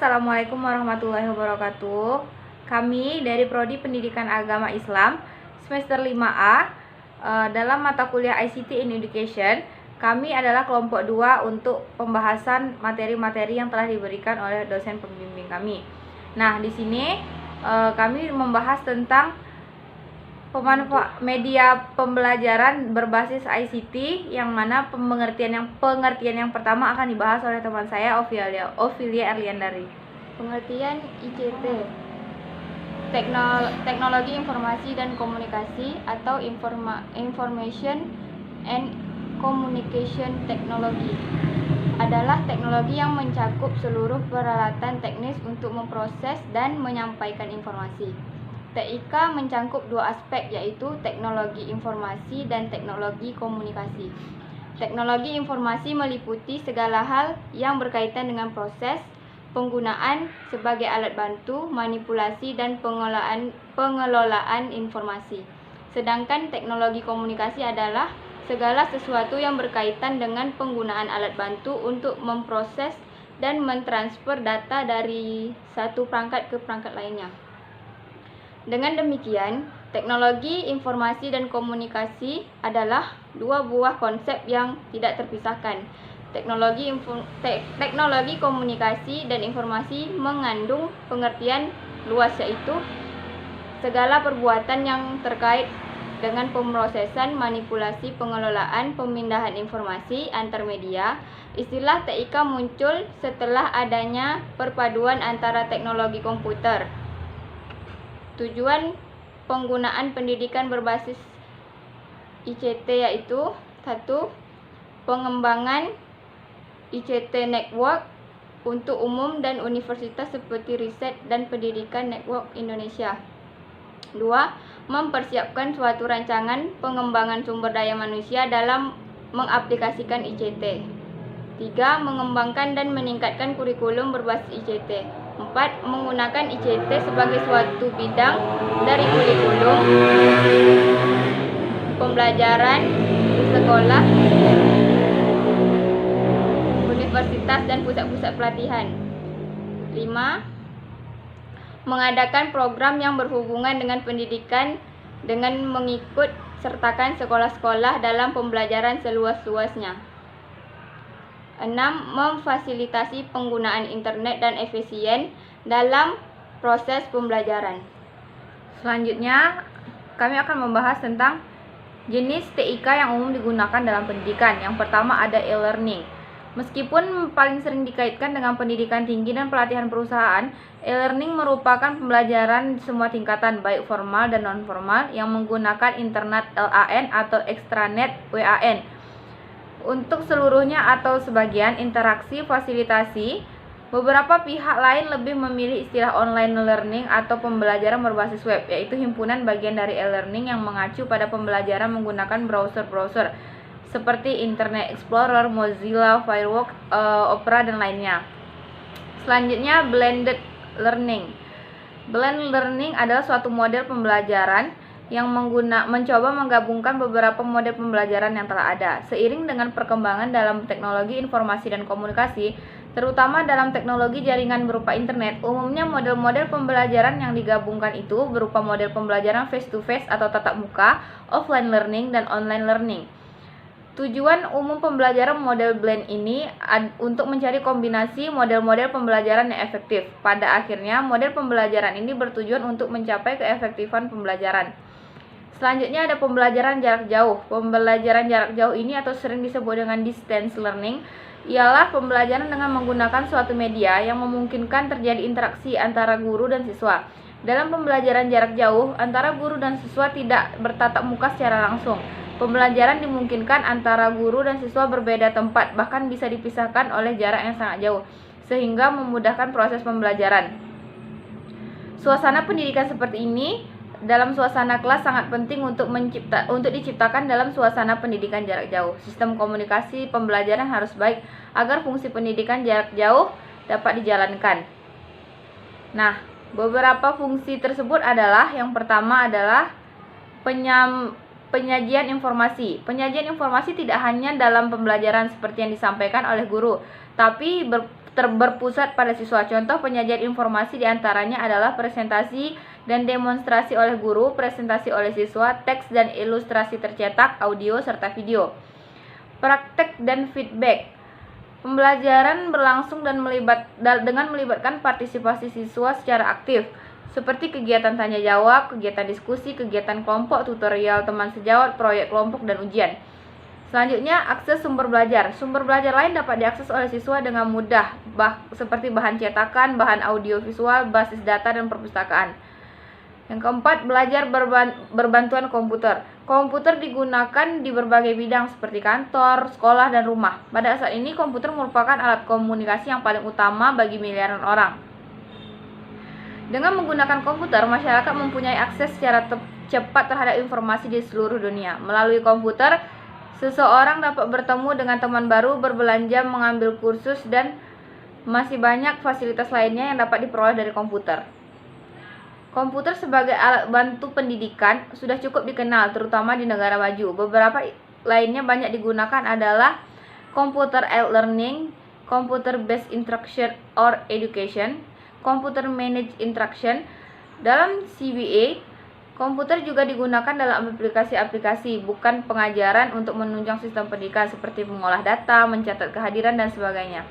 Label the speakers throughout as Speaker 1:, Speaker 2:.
Speaker 1: Assalamualaikum warahmatullahi wabarakatuh. Kami dari Prodi Pendidikan Agama Islam semester 5A dalam mata kuliah ICT in Education, kami adalah kelompok 2 untuk pembahasan materi-materi yang telah diberikan oleh dosen pembimbing kami. Nah, di sini kami membahas tentang media pembelajaran berbasis ICT, yang mana pengertian yang pertama akan dibahas oleh teman saya Ovilia Erliandari.
Speaker 2: Pengertian ICT, teknologi informasi dan komunikasi atau Information and Communication Technology, adalah teknologi yang mencakup seluruh peralatan teknis untuk memproses dan menyampaikan informasi. TIK mencangkup dua aspek, yaitu teknologi informasi dan teknologi komunikasi. Teknologi informasi meliputi segala hal yang berkaitan dengan proses, penggunaan sebagai alat bantu, manipulasi, dan pengelolaan informasi. Sedangkan teknologi komunikasi adalah segala sesuatu yang berkaitan dengan penggunaan alat bantu untuk memproses dan mentransfer data dari satu perangkat ke perangkat lainnya. Dengan demikian, teknologi informasi dan komunikasi adalah dua buah konsep yang tidak terpisahkan. Teknologi komunikasi dan informasi mengandung pengertian luas, yaitu segala perbuatan yang terkait dengan pemrosesan, manipulasi, pengelolaan, pemindahan informasi antar media. Istilah TIK muncul setelah adanya perpaduan antara teknologi komputer. Tujuan penggunaan pendidikan berbasis ICT yaitu: 1. Pengembangan ICT network untuk umum dan universitas seperti Riset dan Pendidikan Network Indonesia. 2. Mempersiapkan suatu rancangan pengembangan sumber daya manusia dalam mengaplikasikan ICT. 3. Mengembangkan dan meningkatkan kurikulum berbasis ICT. 4. Menggunakan ICT sebagai suatu bidang dari kurikulum pembelajaran di sekolah, universitas, dan pusat-pusat pelatihan. 5. Mengadakan program yang berhubungan dengan pendidikan dengan mengikut sertakan sekolah-sekolah dalam pembelajaran seluas-luasnya. 6. Memfasilitasi penggunaan internet dan efisien dalam proses pembelajaran.
Speaker 1: Selanjutnya, kami akan membahas tentang jenis TIK yang umum digunakan dalam pendidikan. Yang pertama ada e-learning. Meskipun paling sering dikaitkan dengan pendidikan tinggi dan pelatihan perusahaan, e-learning merupakan pembelajaran semua tingkatan, baik formal dan non-formal, yang menggunakan internet LAN atau extranet WAN. Untuk seluruhnya atau sebagian interaksi fasilitasi, beberapa pihak lain lebih memilih istilah online learning atau pembelajaran berbasis web, yaitu himpunan bagian dari e-learning yang mengacu pada pembelajaran menggunakan browser-browser seperti Internet Explorer, Mozilla, Firefox, Opera, dan lainnya. Selanjutnya, blended learning. Blended learning adalah suatu model pembelajaran yang mencoba menggabungkan beberapa model pembelajaran yang telah ada. Seiring dengan perkembangan dalam teknologi informasi dan komunikasi, terutama dalam teknologi jaringan berupa internet, umumnya model-model pembelajaran yang digabungkan itu berupa model pembelajaran face-to-face atau tatap muka, offline learning, dan online learning. Tujuan umum pembelajaran model blend ini untuk mencari kombinasi model-model pembelajaran yang efektif. Pada akhirnya, model pembelajaran ini bertujuan untuk mencapai keefektifan pembelajaran. Selanjutnya ada pembelajaran jarak jauh. Pembelajaran jarak jauh ini atau sering disebut dengan distance learning ialah pembelajaran dengan menggunakan suatu media yang memungkinkan terjadi interaksi antara guru dan siswa. Dalam pembelajaran jarak jauh, antara guru dan siswa tidak bertatap muka secara langsung. Pembelajaran dimungkinkan antara guru dan siswa berbeda tempat, bahkan bisa dipisahkan oleh jarak yang sangat jauh, sehingga memudahkan proses pembelajaran. Suasana pendidikan seperti ini dalam suasana kelas sangat penting untuk diciptakan dalam suasana pendidikan jarak jauh. Sistem komunikasi pembelajaran harus baik agar fungsi pendidikan jarak jauh dapat dijalankan. Nah, beberapa fungsi tersebut adalah, yang pertama adalah penyajian informasi. Penyajian informasi tidak hanya dalam pembelajaran seperti yang disampaikan oleh guru, tapi berpusat pada siswa. Contoh penyajian informasi diantaranya adalah presentasi dan demonstrasi oleh guru, presentasi oleh siswa, teks dan ilustrasi tercetak, audio, serta video. Praktek dan feedback. Pembelajaran berlangsung dengan melibatkan partisipasi siswa secara aktif, seperti kegiatan tanya jawab, kegiatan diskusi, kegiatan kelompok, tutorial teman sejawat, proyek kelompok, dan ujian. Selanjutnya, akses sumber belajar. Sumber belajar lain dapat diakses oleh siswa dengan mudah, seperti bahan cetakan, bahan audiovisual, basis data, dan perpustakaan. Yang keempat, belajar berbantuan komputer. Komputer digunakan di berbagai bidang seperti kantor, sekolah, dan rumah. Pada saat ini, komputer merupakan alat komunikasi yang paling utama bagi miliaran orang. Dengan menggunakan komputer, masyarakat mempunyai akses secara cepat terhadap informasi di seluruh dunia. Melalui komputer, seseorang dapat bertemu dengan teman baru, berbelanja, mengambil kursus, dan masih banyak fasilitas lainnya yang dapat diperoleh dari komputer. Komputer sebagai alat bantu pendidikan sudah cukup dikenal, terutama di negara maju. Beberapa lainnya banyak digunakan adalah computer aided learning, computer based instruction or education, computer managed instruction. Dalam CBA, komputer juga digunakan dalam aplikasi-aplikasi, bukan pengajaran, untuk menunjang sistem pendidikan seperti mengolah data, mencatat kehadiran, dan sebagainya.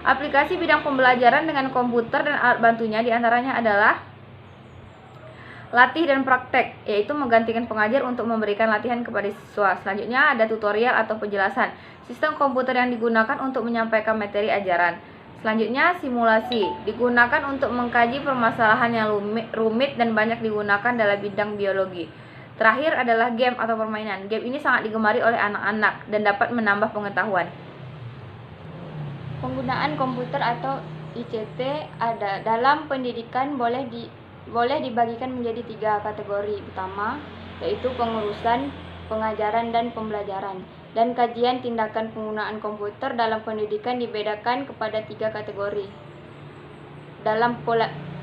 Speaker 1: Aplikasi bidang pembelajaran dengan komputer dan alat bantunya diantaranya adalah latih dan praktek, yaitu menggantikan pengajar untuk memberikan latihan kepada siswa. Selanjutnya ada tutorial atau penjelasan, sistem komputer yang digunakan untuk menyampaikan materi ajaran. Selanjutnya simulasi, digunakan untuk mengkaji permasalahan yang rumit dan banyak digunakan dalam bidang biologi. Terakhir adalah game atau permainan. Game ini sangat digemari oleh anak-anak dan dapat menambah pengetahuan.
Speaker 2: Penggunaan komputer atau ICT dalam pendidikan boleh dibagikan menjadi 3 kategori utama, yaitu pengurusan, pengajaran, dan pembelajaran. Dan kajian tindakan penggunaan komputer dalam pendidikan dibedakan kepada 3 kategori. Dalam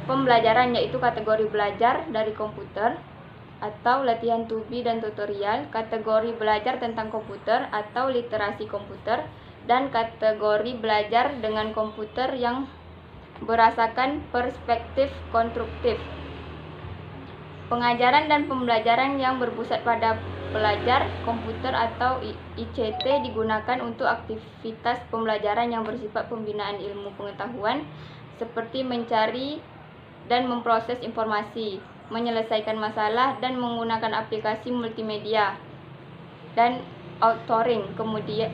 Speaker 2: pembelajaran, yaitu kategori belajar dari komputer atau latihan tubi dan tutorial, kategori belajar tentang komputer atau literasi komputer, dan kategori belajar dengan komputer yang berdasarkan perspektif konstruktif. Pengajaran dan pembelajaran yang berpusat pada pelajar komputer atau ICT digunakan untuk aktivitas pembelajaran yang bersifat pembinaan ilmu pengetahuan, seperti mencari dan memproses informasi, menyelesaikan masalah, dan menggunakan aplikasi multimedia dan authoring.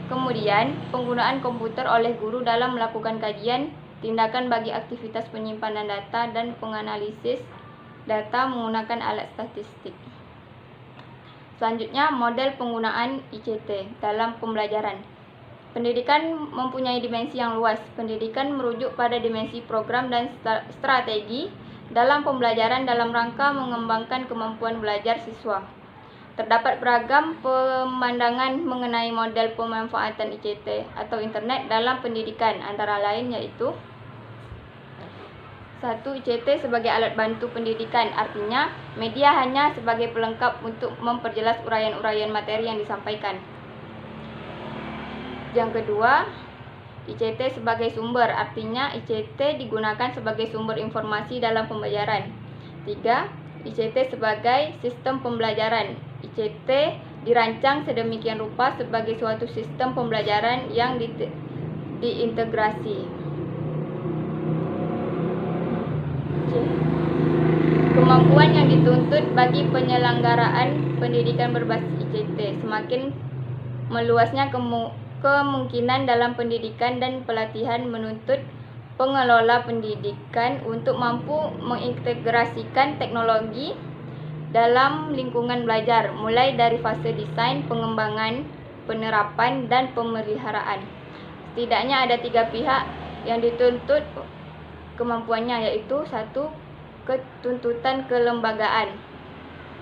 Speaker 2: Kemudian penggunaan komputer oleh guru dalam melakukan kajian, tindakan bagi aktivitas penyimpanan data, dan penganalisis data menggunakan alat statistik. Selanjutnya, model penggunaan ICT dalam pembelajaran. Pendidikan mempunyai dimensi yang luas. Pendidikan merujuk pada dimensi program dan strategi dalam pembelajaran dalam rangka mengembangkan kemampuan belajar siswa. Terdapat beragam pemandangan mengenai model pemanfaatan ICT atau internet dalam pendidikan, antara lain yaitu 1. ICT sebagai alat bantu pendidikan, artinya media hanya sebagai pelengkap untuk memperjelas uraian-uraian materi yang disampaikan. Yang kedua, ICT sebagai sumber, artinya ICT digunakan sebagai sumber informasi dalam pembelajaran. 3. ICT sebagai sistem pembelajaran. ICT dirancang sedemikian rupa sebagai suatu sistem pembelajaran yang diintegrasi. Kemampuan yang dituntut bagi penyelenggaraan pendidikan berbasis ICT. Semakin meluasnya kemungkinan dalam pendidikan dan pelatihan menuntut pengelola pendidikan untuk mampu mengintegrasikan teknologi dalam lingkungan belajar, mulai dari fase desain, pengembangan, penerapan, dan pemeliharaan. Setidaknya ada 3 pihak yang dituntut kemampuannya, yaitu 1. Ketuntutan kelembagaan.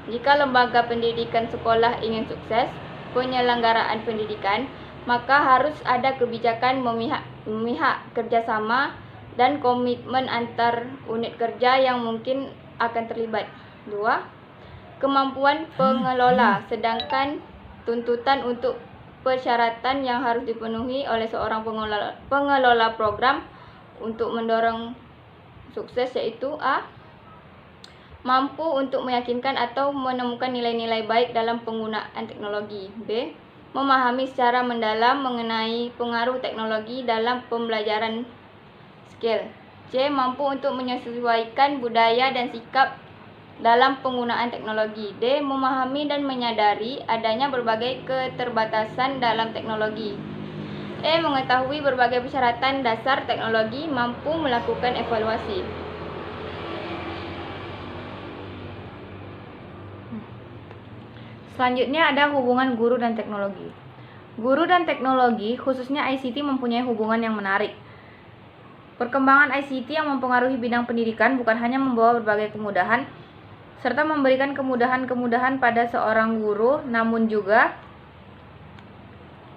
Speaker 2: Jika lembaga pendidikan sekolah ingin sukses penyelenggaraan pendidikan, maka harus ada kebijakan memihak kerjasama dan komitmen antar unit kerja yang mungkin akan terlibat. 2. Kemampuan pengelola, sedangkan tuntutan untuk persyaratan yang harus dipenuhi oleh seorang pengelola program untuk mendorong sukses, yaitu A. Mampu untuk meyakinkan atau menemukan nilai-nilai baik dalam penggunaan teknologi. B. Memahami secara mendalam mengenai pengaruh teknologi dalam pembelajaran skill. C. Mampu untuk menyesuaikan budaya dan sikap dalam penggunaan teknologi. D. Memahami dan menyadari adanya berbagai keterbatasan dalam teknologi. E. Mengetahui berbagai persyaratan dasar teknologi, mampu melakukan evaluasi.
Speaker 1: Selanjutnya ada hubungan guru dan teknologi. Guru dan teknologi, khususnya ICT, mempunyai hubungan yang menarik. Perkembangan ICT yang mempengaruhi bidang pendidikan bukan hanya membawa berbagai kemudahan, serta memberikan kemudahan-kemudahan pada seorang guru, namun juga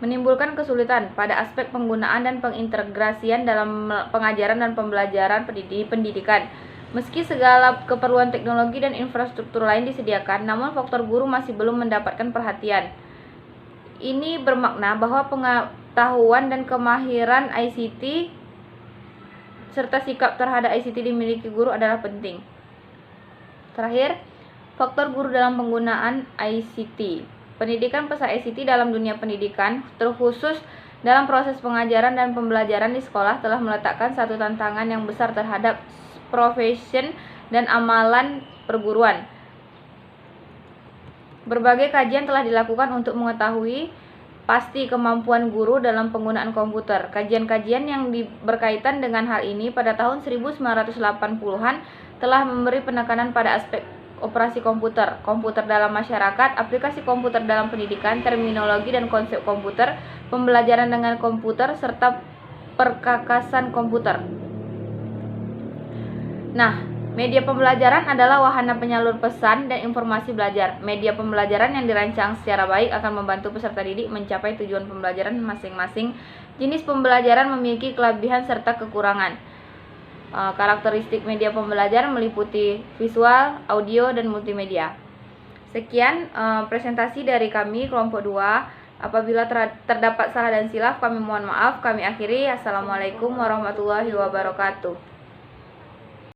Speaker 1: menimbulkan kesulitan pada aspek penggunaan dan pengintegrasian dalam pengajaran dan pembelajaran pendidikan. Meski segala keperluan teknologi dan infrastruktur lain disediakan, namun faktor guru masih belum mendapatkan perhatian. Ini bermakna bahwa pengetahuan dan kemahiran ICT serta sikap terhadap ICT dimiliki guru adalah penting. Terakhir, faktor guru dalam penggunaan ICT. Pendidikan pesan ICT dalam dunia pendidikan, terkhusus dalam proses pengajaran dan pembelajaran di sekolah, telah meletakkan satu tantangan yang besar terhadap profesi dan amalan perguruan. Berbagai kajian telah dilakukan untuk mengetahui pasti kemampuan guru dalam penggunaan komputer. Kajian-kajian yang berkaitan dengan hal ini pada tahun 1980-an telah memberi penekanan pada aspek operasi komputer, komputer dalam masyarakat, aplikasi komputer dalam pendidikan, terminologi dan konsep komputer, pembelajaran dengan komputer, serta perkakasan komputer. Nah, media pembelajaran adalah wahana penyalur pesan dan informasi belajar. Media pembelajaran yang dirancang secara baik akan membantu peserta didik mencapai tujuan pembelajaran masing-masing. Jenis pembelajaran memiliki kelebihan serta kekurangan. Karakteristik media pembelajaran meliputi visual, audio, dan multimedia. Sekian presentasi dari kami kelompok 2. Apabila terdapat salah dan silap, kami mohon maaf. Kami akhiri. Assalamualaikum warahmatullahi wabarakatuh.